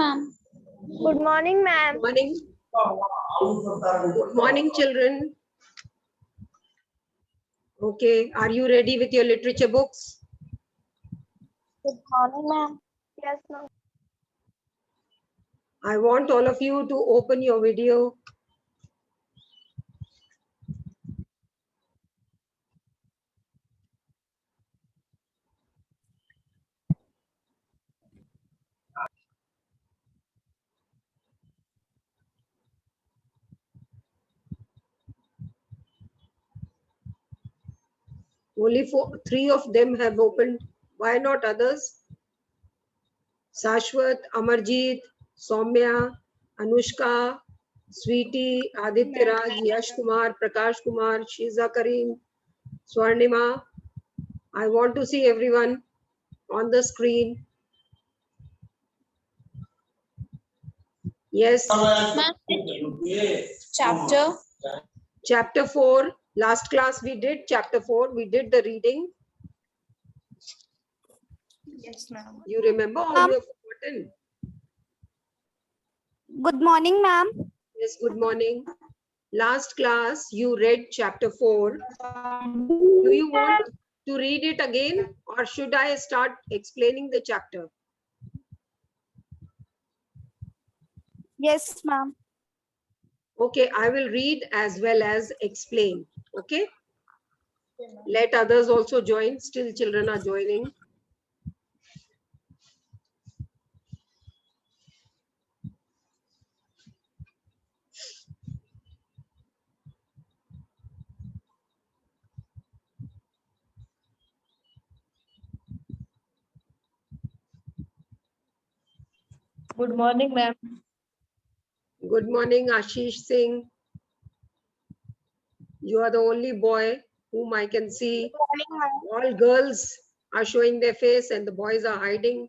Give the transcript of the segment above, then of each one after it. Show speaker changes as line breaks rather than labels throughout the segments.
Ma'am.
Good morning, ma'am.
Morning. Good morning, children. Okay, are you ready with your literature books?
Good morning, ma'am. Yes, ma'am.
I want all of you to open your video. Only three of them have opened. Why not others? Sashwat, Amarjeet, Soumya, Anushka, Sweetie, Aditya Raj, Yash Kumar, Prakash Kumar, Shiza Kareem, Swarnima. I want to see everyone on the screen. Yes.
Chapter.
Chapter 4. Last class we did chapter 4. We did the reading.
Yes, ma'am.
You remember or you have forgotten?
Good morning, ma'am.
Yes, good morning. Last class you read chapter 4. Do you want to read it again or should I start explaining the chapter?
Yes, ma'am.
Okay, I will read as well as explain. Okay. Let others also join. Still children are joining.
Good morning, ma'am.
Good morning, Ashish Singh. You are the only boy whom I can see.
Good morning, ma'am.
All girls are showing their face and the boys are hiding.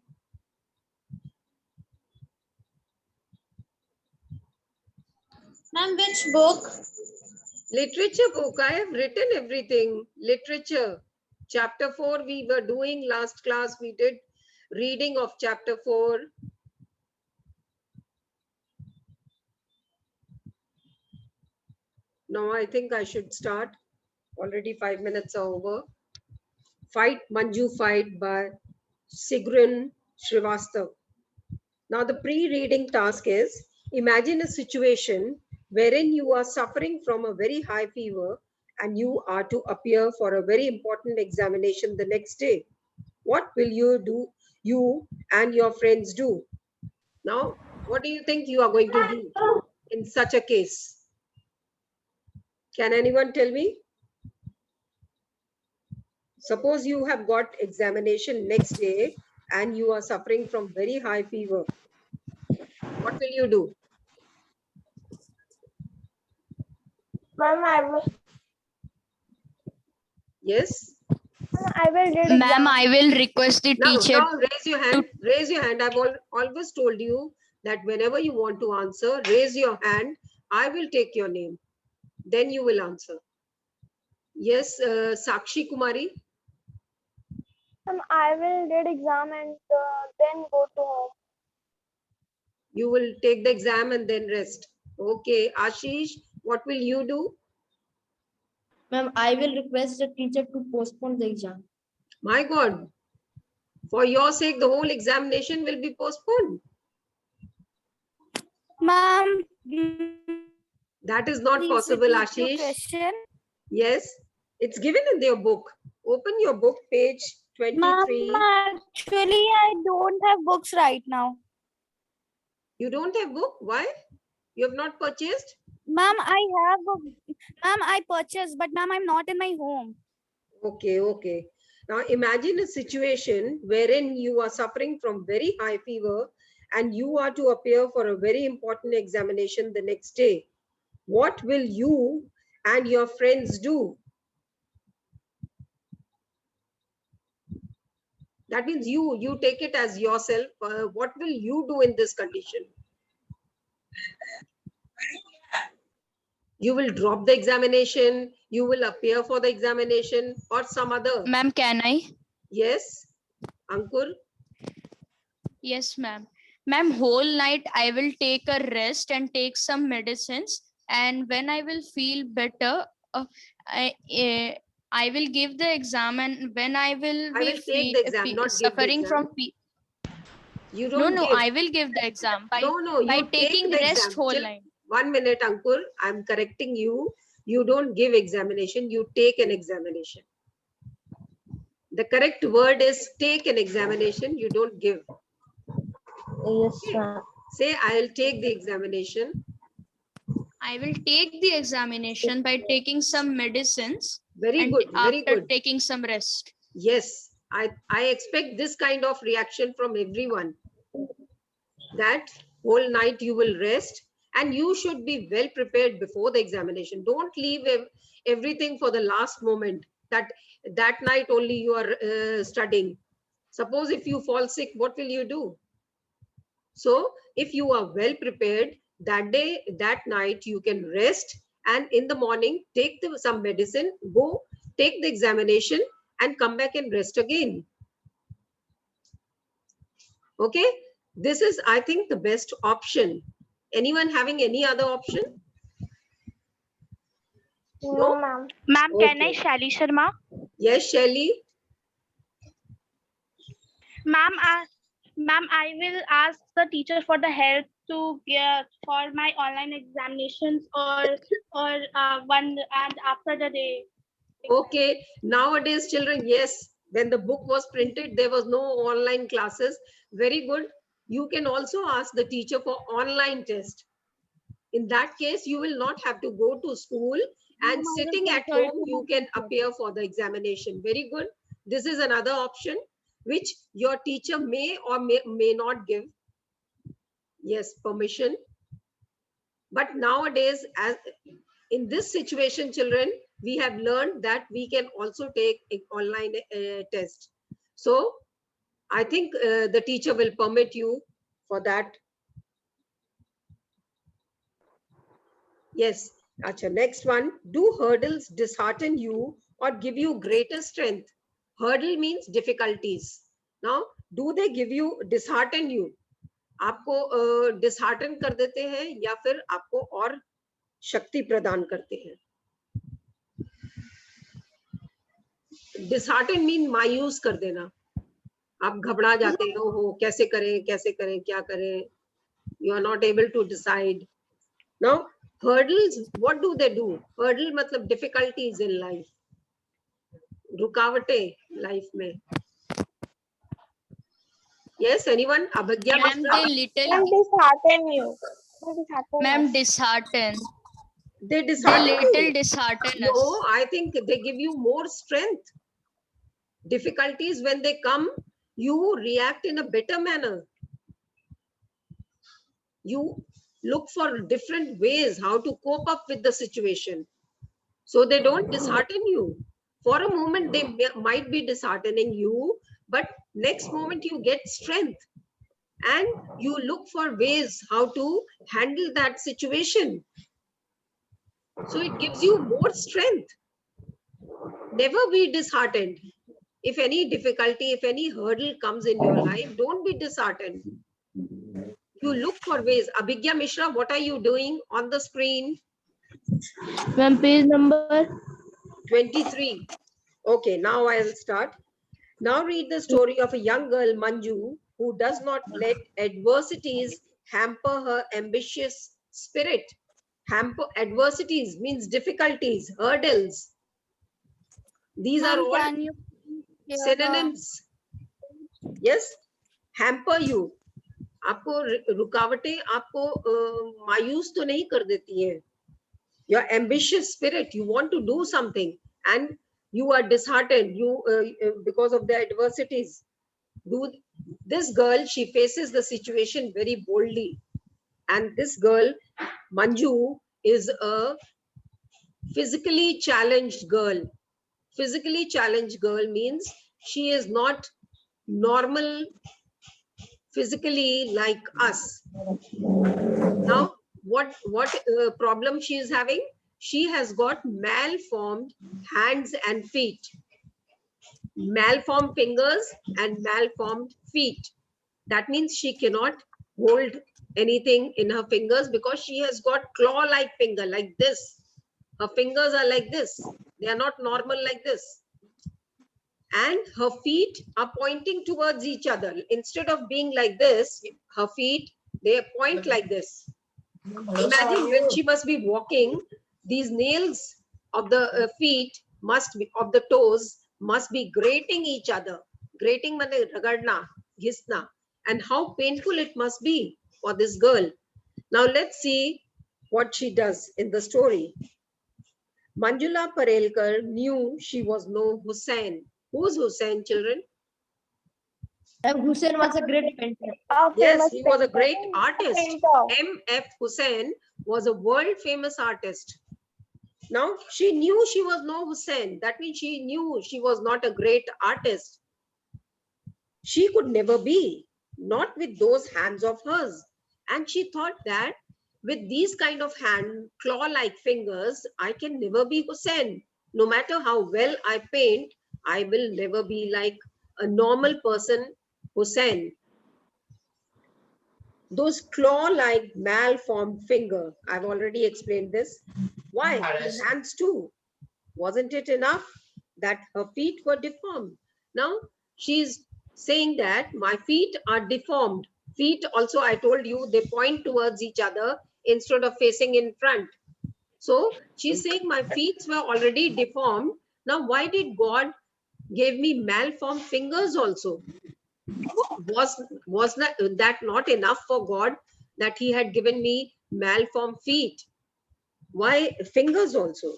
Ma'am, which book?
Literature book. I have written everything. Literature. Chapter 4 we were doing last class. We did reading of chapter 4. Now I think I should start. Already 5 minutes are over. Fight Manju Fight by Sigrun Srivastav. Now the pre-reading task is, imagine a situation wherein you are suffering from a very high fever and you are to appear for a very important examination the next day. What will you and your friends do? Now, what do you think you are going to do in such a case? Can anyone tell me? Suppose you have got examination next day and you are suffering from very high fever. What will you do?
Ma'am,
Yes?
I will read
Ma'am,
exam.
I will request the teacher.
Now raise your hand. Raise your hand. I've always told you that whenever you want to answer, raise your hand. I will take your name. Then you will answer. Yes, Sakshi Kumari.
Ma'am, I will read exam and then go to home.
You will take the exam and then rest. Okay. Ashish, what will you do?
Ma'am, I will request the teacher to postpone the exam.
My God. For your sake, the whole examination will be postponed.
Ma'am,
That is not possible, Ashish.
question.
Yes, it's given in your book. Open your book, page 23.
Ma'am, actually, I don't have books right now.
You don't have book? Why? You have not purchased?
Ma'am, I have a, ma'am, I purchased, but ma'am, I'm not in my home.
Okay, okay. Now imagine a situation wherein you are suffering from very high fever and you are to appear for a very important examination the next day. What will you and your friends do? That means you take it as yourself. What will you do in this condition? You will drop the examination, you will appear for the examination or some other.
Ma'am, can I?
Yes, Ankur.
Yes, ma'am. Ma'am, whole night I will take a rest and take some medicines, and when I will feel better, I will give the exam, and when I will
I
be
will take the exam, not give the
suffering
exam.
from
You
no,
don't
no,
give.
I will give the exam by
No, you take
taking
the
rest
exam.
whole
Chill.
night.
1 minute, Ankur. I'm correcting you. You don't give examination. You take an examination. The correct word is take an examination. You don't give.
Yes,
Okay.
ma'am.
Say, I'll take the examination.
I will take the examination by taking some medicines
Very
and
good. Very
after
good.
taking some rest.
Yes. I expect this kind of reaction from everyone. That whole night you will rest, and you should be well prepared before the examination. Don't leave everything for the last moment, that night only you are studying. Suppose if you fall sick, what will you do? So if you are well prepared that day, that night, you can rest, and in the morning take some medicine, go take the examination, and come back and rest again. Okay, this is, I think, the best option. Anyone having any other option?
No, ma'am.
Ma'am, can I
Okay.
Shali Sharma?
Yes, Shelly.
Ma'am, I will ask the teacher for the help to get for my online examinations or one and after the day.
Okay, nowadays children, yes, when the book was printed, there was no online classes. Very good. You can also ask the teacher for online test. In that case, you will not have to go to school, and sitting at home, you can appear for the examination. Very good. This is another option which your teacher may or may not give. Yes, permission. But nowadays, as in this situation, children, we have learned that we can also take an online test. So I think the teacher will permit you for that. Yes. Acha, next one. Do hurdles dishearten you or give you greater strength? Hurdle means difficulties. Now, do they give you, dishearten you? आपको dishearten कर देते हैं या फिर आपको और शक्ति प्रदान करते हैं? डिसहार्टन मीन मायूस कर देना, आप घबरा जाते हो कैसे करें क्या करें, you are not able to decide. Now hurdles, what do they do? Hurdle मतलब difficulties in life, रुकावटें life में. Yes, anyone? Abhagya
Ma'am,
Mishra?
they
Ma'am,
little,
dishearten you. Dishearten
ma'am,
us.
dishearten.
They
They
dishearten
little
you.
dishearten
No,
us.
I think they give you more strength. Difficulties, when they come, you react in a better manner. You look for different ways how to cope up with the situation. So they don't dishearten you. For a moment, they might be disheartening you, but next moment you get strength and you look for ways how to handle that situation. So it gives you more strength. Never be disheartened. If any difficulty, if any hurdle comes in your life, don't be disheartened. You look for ways. Abhigya Mishra, what are you doing on the screen?
Ma'am, page number
23. Okay, now I will start. Now read the story of a young girl, Manju, who does not let adversities hamper her ambitious spirit. Hamper adversities means difficulties, hurdles. These are
Ma'am,
all
can you hear her?
synonyms. Yes, hamper you. आपको रुकावटें आपको मायूस तो नहीं कर देती हैं. Your ambitious spirit, you want to do something and you are disheartened because of the adversities. This girl, she faces the situation very boldly, and this girl, Manju, is a physically challenged girl. Physically challenged girl means she is not normal physically like us. Now what problem she is having? She has got malformed hands and feet, malformed fingers and malformed feet. That means she cannot hold anything in her fingers because she has got claw-like finger like this. Her fingers are like this. They are not normal like this. And her feet are pointing towards each other. Instead of being like this, her feet, they point like this. Imagine when she must be walking, these nails of the feet must be, of the toes must be grating each other. Grating mane ragadna, ghisna. And how painful it must be for this girl. Now let's see what she does in the story. Manjula Parelkar knew she was no Hussain. Who's Hussain, children?
Hussain was a great painter.
A
Yes,
famous
he was a
painter.
great artist.
Painter.
M.F. Hussain was a world famous artist. Now, she knew she was no Hussain. That means she knew she was not a great artist. She could never be, not with those hands of hers. And she thought that with these kind of hand, claw-like fingers, I can never be Hussain. No matter how well I paint, I will never be like a normal person, Hussain. Those claw-like malformed finger, I've already explained this. Why? Her hands too. Wasn't it enough that her feet were deformed? Now she's saying that my feet are deformed. Feet also, I told you, they point towards each other instead of facing in front. So she's saying my feet were already deformed. Now why did God give me malformed fingers also? Was that not enough for God that he had given me malformed feet? Why fingers also?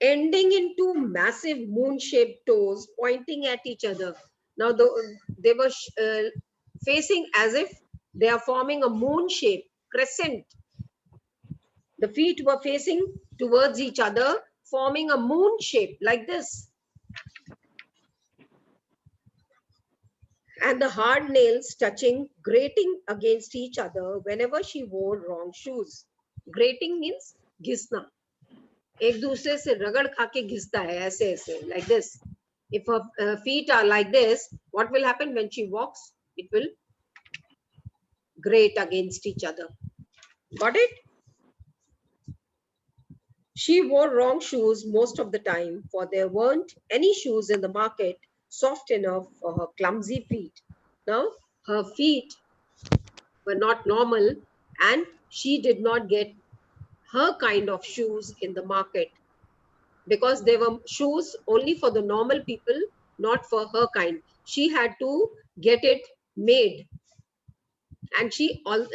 Ending into massive moon-shaped toes pointing at each other. Now they were facing as if they are forming a moon shape, crescent. The feet were facing towards each other, forming a moon shape like this. And the hard nails touching, grating against each other whenever she wore wrong shoes. Grating means घिसना. एक दूसरे से रगड़ खा के घिसता है ऐसे ऐसे like this. If her feet are like this, what will happen when she walks? It will grate against each other. Got it? She wore wrong shoes most of the time, for there weren't any shoes in the market soft enough for her clumsy feet. Now, her feet were not normal and she did not get her kind of shoes in the market because they were shoes only for the normal people, not for her kind. She had to get it made. And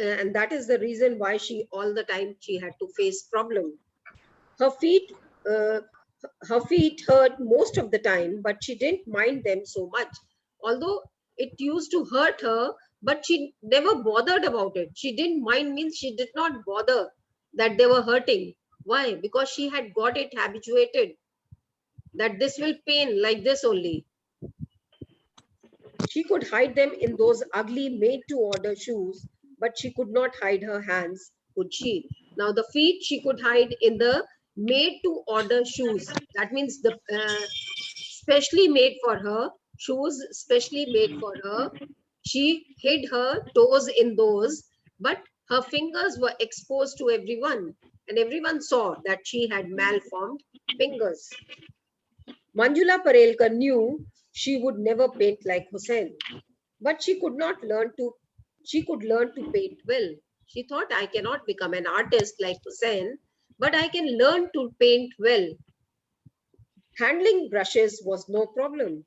and that is the reason why she all the time she had to face problem. Her feet hurt most of the time, but she didn't mind them so much. Although it used to hurt her, but she never bothered about it. She didn't mind means she did not bother that they were hurting. Why? Because she had got it habituated that this will pain like this only. She could hide them in those ugly made-to-order shoes, but she could not hide her hands, could she? Now the feet she could hide in the made-to-order shoes. That means the specially made for her, shoes specially made for her. She hid her toes in those, but her fingers were exposed to everyone, and everyone saw that she had malformed fingers. Manjula Parelkar knew she would never paint like Hussain, but she could learn to paint well. She thought, I cannot become an artist like Hussain, but I can learn to paint well. Handling brushes was no problem.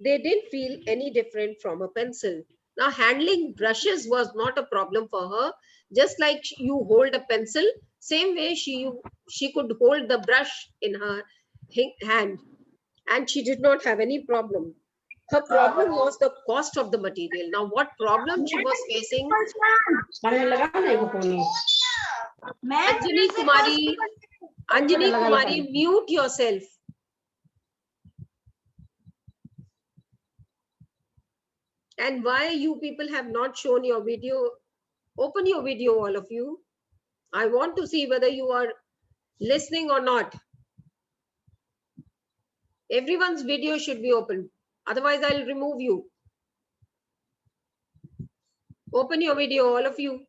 They didn't feel any different from a pencil. Now, handling brushes was not a problem for her. Just like you hold a pencil, same way she could hold the brush in her hand. And she did not have any problem. Her problem was the cost of the material. Now, what problem she was facing? Anjani Kumari, mute yourself. And why you people have not shown your video? Open your video, all of you. I want to see whether you are listening or not. Everyone's video should be open. Otherwise, I'll remove you. Open your video, all of you.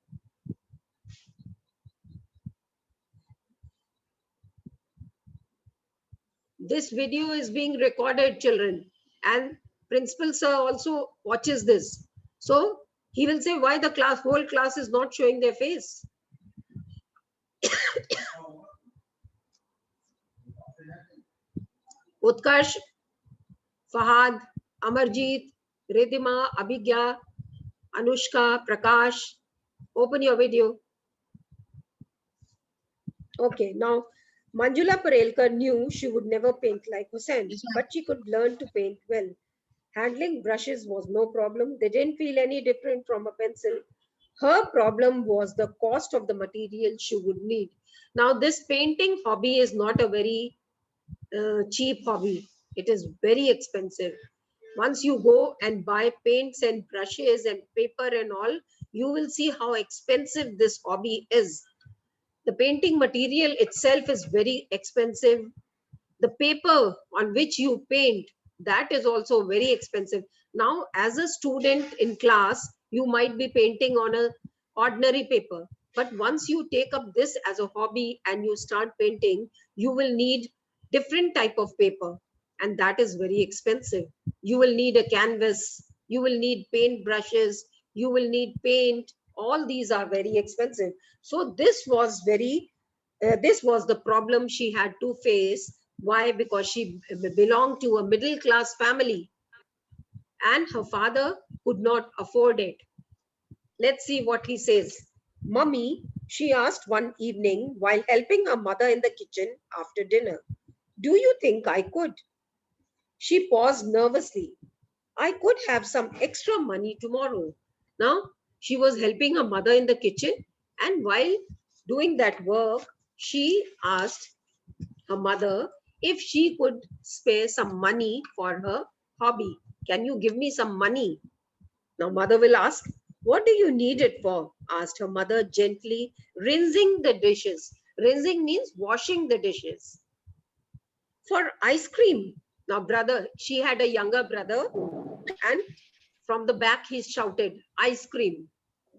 This video is being recorded, children, and principal sir also watches this. So he will say why the whole class is not showing their face. Utkarsh, Fahad, Amarjeet, Ridhima, Abhigya, Anushka, Prakash, open your video. Okay, now Manjula Parelkar knew she would never paint like Hussain, but she could learn to paint well. Handling brushes was no problem. They didn't feel any different from a pencil. Her problem was the cost of the material she would need. Now, this painting hobby is not a very cheap hobby. It is very expensive. Once you go and buy paints and brushes and paper and all, you will see how expensive this hobby is. The painting material itself is very expensive. The paper on which you paint, that is also very expensive. Now, as a student in class, you might be painting on a ordinary paper. But once you take up this as a hobby and you start painting, you will need different type of paper. And that is very expensive. You will need a canvas. You will need paint brushes. You will need paint. All these are very expensive. So this was the problem she had to face. Why? Because she belonged to a middle class family and her father could not afford it. Let's see what he says. Mummy, she asked one evening while helping her mother in the kitchen after dinner, do you think I could? She paused nervously. I could have some extra money tomorrow. Now, she was helping her mother in the kitchen, and while doing that work, she asked her mother if she could spare some money for her hobby. Can you give me some money? Now, mother will ask, what do you need it for? Asked her mother gently, rinsing the dishes. Rinsing means washing the dishes. For ice cream. Now, brother, she had a younger brother, and from the back he shouted, ice cream.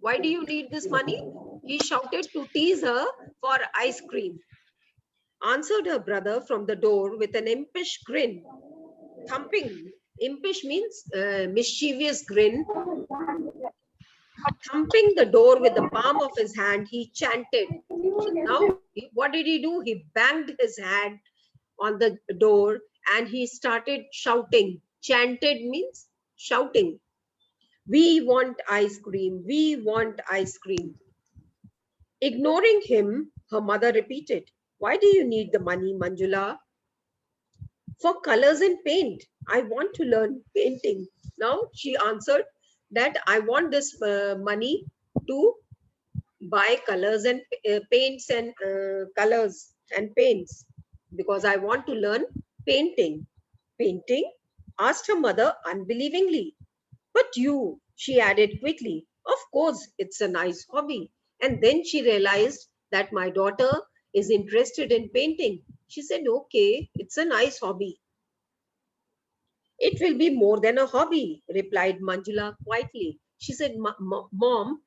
Why do you need this money? He shouted to tease her for ice cream. Answered her brother from the door with an impish grin. Thumping. Impish means mischievous grin. Thumping the door with the palm of his hand, he chanted. Now, what did he do? He banged his hand on the door and he started shouting. Chanted means shouting. We want ice cream. We want ice cream. Ignoring him, her mother repeated, why do you need the money, Manjula? For colors and paint. I want to learn painting. Now she answered that I want this money to buy colors and paints and colors and paints because I want to learn painting. Painting? Asked her mother unbelievingly. But you, she added quickly, of course, it's a nice hobby. And then she realized that my daughter is interested in painting. She said, okay, it's a nice hobby. It will be more than a hobby, replied Manjula quietly. She said, Mom,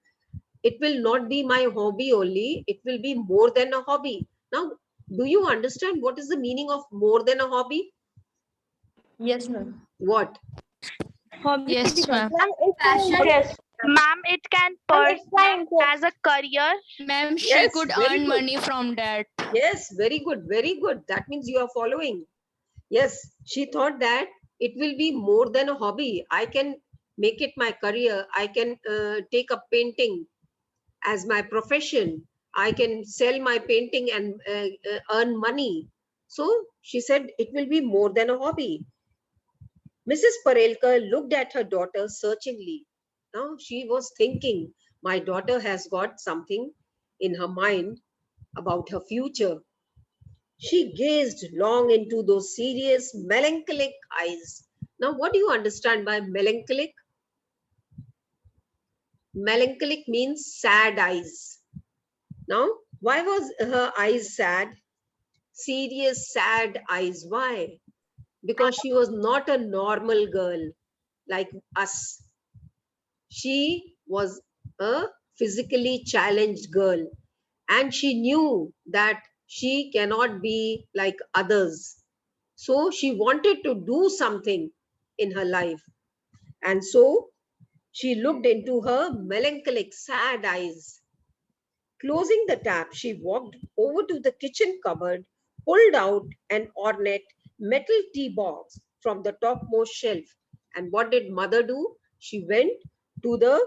it will not be my hobby only. It will be more than a hobby. Now, do you understand what is the meaning of more than a hobby?
Yes, ma'am.
What?
Yes, ma'am.
Ma'am, it's my
Passion.
interest.
Ma'am, it can
Ma'am, it's my
pursue
interest.
as a career.
Ma'am, she
Yes,
could
very
earn
good.
money from that.
Yes, very good, very good. That means you are following. Yes, she thought that it will be more than a hobby. I can make it my career. I can take up painting as my profession. I can sell my painting and earn money. So she said it will be more than a hobby. Mrs. Parelkar looked at her daughter searchingly. Now she was thinking, my daughter has got something in her mind about her future. She gazed long into those serious, melancholic eyes. Now, what do you understand by melancholic? Melancholic means sad eyes. Now, why was her eyes sad? Serious, sad eyes. Why? Because she was not a normal girl like us. She was a physically challenged girl, and she knew that she cannot be like others. So she wanted to do something in her life. And so she looked into her melancholic, sad eyes. Closing the tap, she walked over to the kitchen cupboard, pulled out an ornate metal tea box from the topmost shelf. And what did mother do? She went to the,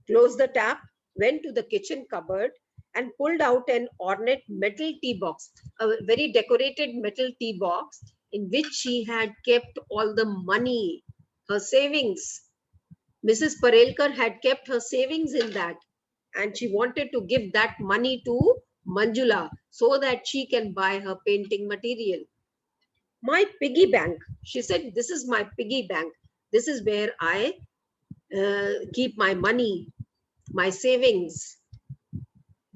closed the tap, went to the kitchen cupboard and pulled out an ornate metal tea box, a very decorated metal tea box in which she had kept all the money, her savings. Mrs. Parelkar had kept her savings in that, and she wanted to give that money to Manjula so that she can buy her painting material. My piggy bank, she said, this is my piggy bank. This is where I keep my money, my savings.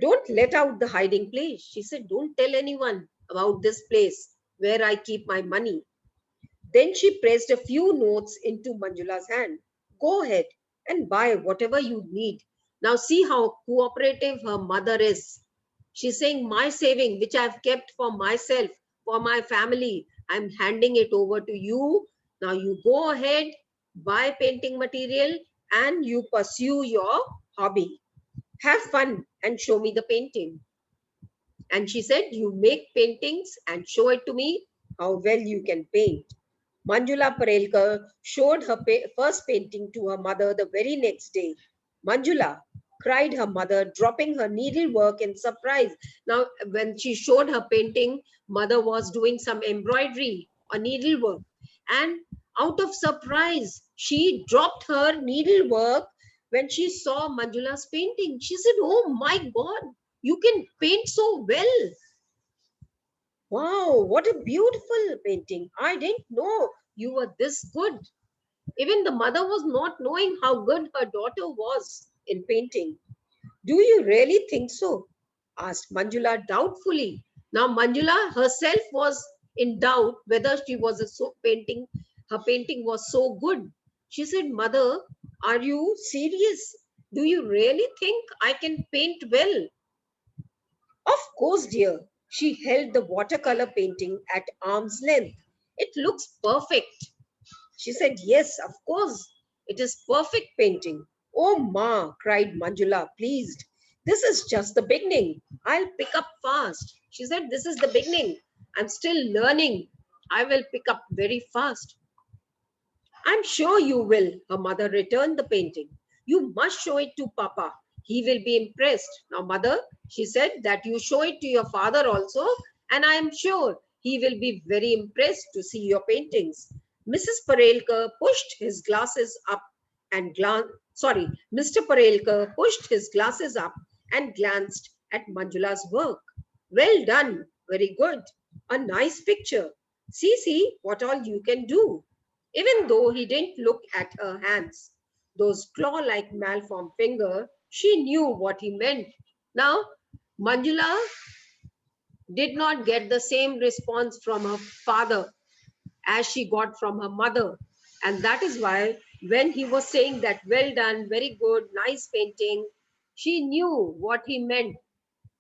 Don't let out the hiding place. She said, don't tell anyone about this place where I keep my money. Then she pressed a few notes into Manjula's hand. Go ahead and buy whatever you need. Now see how cooperative her mother is. She's saying, my saving, which I've kept for myself, for my family, I'm handing it over to you. Now you go ahead, buy painting material, and you pursue your hobby. Have fun and show me the painting. And she said, you make paintings and show it to me how well you can paint. Manjula Parelkar showed her first painting to her mother the very next day. Manjula, cried her mother, dropping her needlework in surprise. Now, when she showed her painting, mother was doing some embroidery or needlework. And out of surprise, she dropped her needlework when she saw Manjula's painting. She said, oh my God, you can paint so well. Wow, what a beautiful painting. I didn't know you were this good. Even the mother was not knowing how good her daughter was in painting. Do you really think so? Asked Manjula doubtfully. Now Manjula herself was in doubt whether she was her painting was so good. She said, Mother, are you serious? Do you really think I can paint well? Of course, dear. She held the watercolor painting at arm's length. It looks perfect. She said, yes, of course. It is perfect painting. Oh, Ma, cried Manjula, pleased. This is just the beginning. I'll pick up fast. She said, this is the beginning. I'm still learning. I will pick up very fast. I'm sure you will, her mother returned the painting. You must show it to Papa. He will be impressed. Now, mother, she said that you show it to your father also, and I am sure he will be very impressed to see your paintings. Mrs. Parelkar pushed his glasses up and Mr. Parelkar pushed his glasses up and glanced at Manjula's work. Well done, very good. A nice picture. See what all you can do. Even though he didn't look at her hands, those claw-like malformed fingers, she knew what he meant. Now, Manjula did not get the same response from her father as she got from her mother. And that is why when he was saying that, well done, very good, nice painting, she knew what he meant.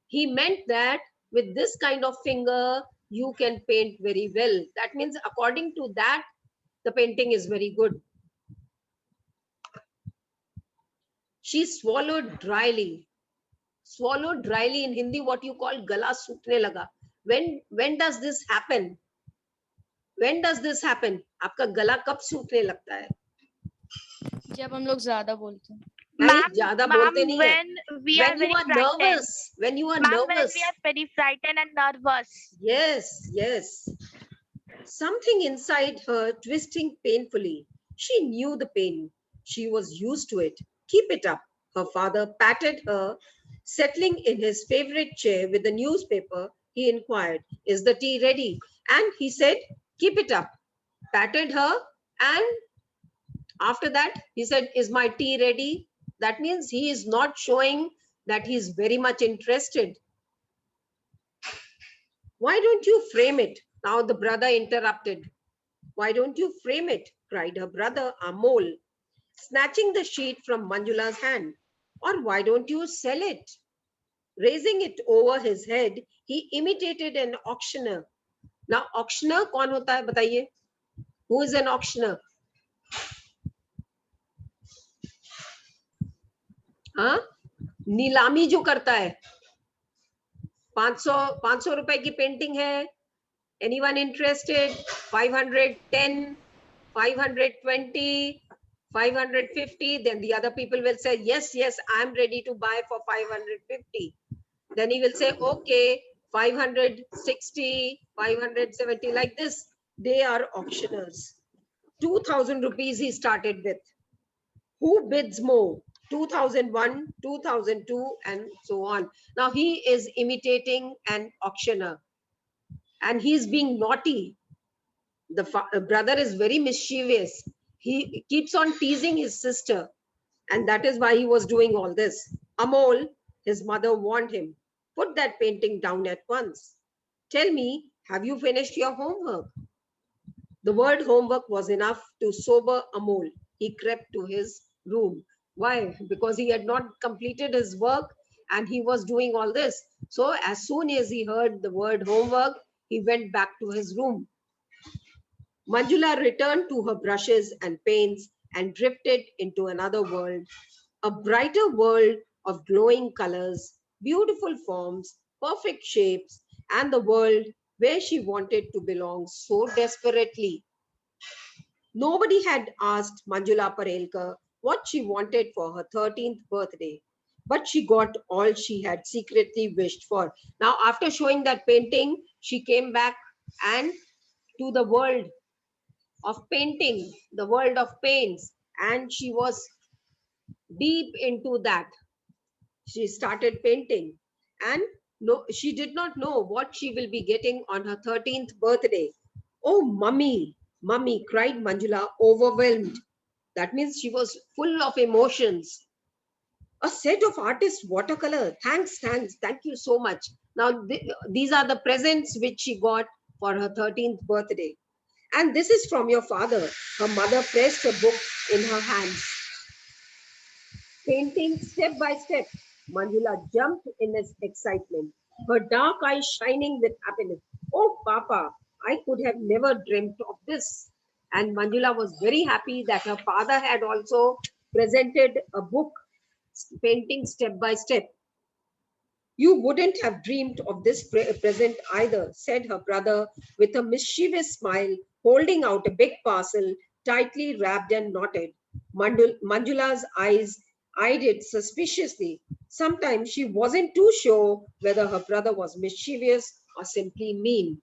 He meant that with this kind of finger, you can paint very well. That means according to that, the painting is very good. She swallowed dryly. Swallowed dryly in Hindi, what you call gala सूखने लगा. When does this happen? When does this happen? आपका गला कब सूखने लगता है?
जब हम लोग ज्यादा बोलते हैं.
नहीं, ज्यादा बोलते नहीं है.
When we are
When
very
you are
frightened.
nervous. When you are
Ma'am, when
nervous.
we are very frightened and nervous.
Yes. Something inside her twisting painfully. She knew the pain. She was used to it. Keep it up. Her father patted her. Settling in his favorite chair with the newspaper, he inquired, is the tea ready? And he said, keep it up. Patted her, and after that, he said, is my tea ready? That means he is not showing that he is very much interested. Why don't you frame it? Now the brother interrupted. Why don't you frame it? Cried her brother Amol, snatching the sheet from Manjula's hand. Or why don't you sell it? Raising it over his head, he imitated an auctioneer. Now, auctioneer कौन होता है बताइए? Who is an auctioneer? हाँ, नीलामी जो करता है. 500 रुपए की पेंटिंग है. Anyone interested? 510, 520, 550. Then the other people will say, yes, I'm ready to buy for 550. Then he will say, okay, 560, 570, like this. They are auctioneers. 2,000 rupees he started with. Who bids more? 2001, 2002, and so on. Now he is imitating an auctioneer and he's being naughty. The brother is very mischievous. He keeps on teasing his sister, and that is why he was doing all this. Amol, his mother warned him, put that painting down at once. Tell me, have you finished your homework? The word homework was enough to sober Amol. He crept to his room. Why? Because he had not completed his work and he was doing all this. So as soon as he heard the word homework, he went back to his room. Manjula returned to her brushes and paints and drifted into another world, a brighter world of glowing colors, beautiful forms, perfect shapes, and the world where she wanted to belong so desperately. Nobody had asked Manjula Parelkar what she wanted for her 13th birthday, but she got all she had secretly wished for. Now, after showing that painting, she came back and to the world of painting, the world of paints, and she was deep into that. She started painting, and no, she did not know what she will be getting on her 13th birthday. Oh, mummy, mummy, cried Manjula, overwhelmed. That means she was full of emotions. A set of artist watercolor. Thanks, thank you so much. Now, these are the presents which she got for her 13th birthday. And this is from your father. Her mother pressed a book in her hands. Painting step by step, Manjula jumped in his excitement, her dark eyes shining with happiness. Oh, Papa, I could have never dreamt of this. And Manjula was very happy that her father had also presented a book, painting step by step. You wouldn't have dreamed of this present either, said her brother with a mischievous smile, holding out a big parcel, tightly wrapped and knotted. Manjula's eyes eyed it suspiciously. Sometimes she wasn't too sure whether her brother was mischievous or simply mean.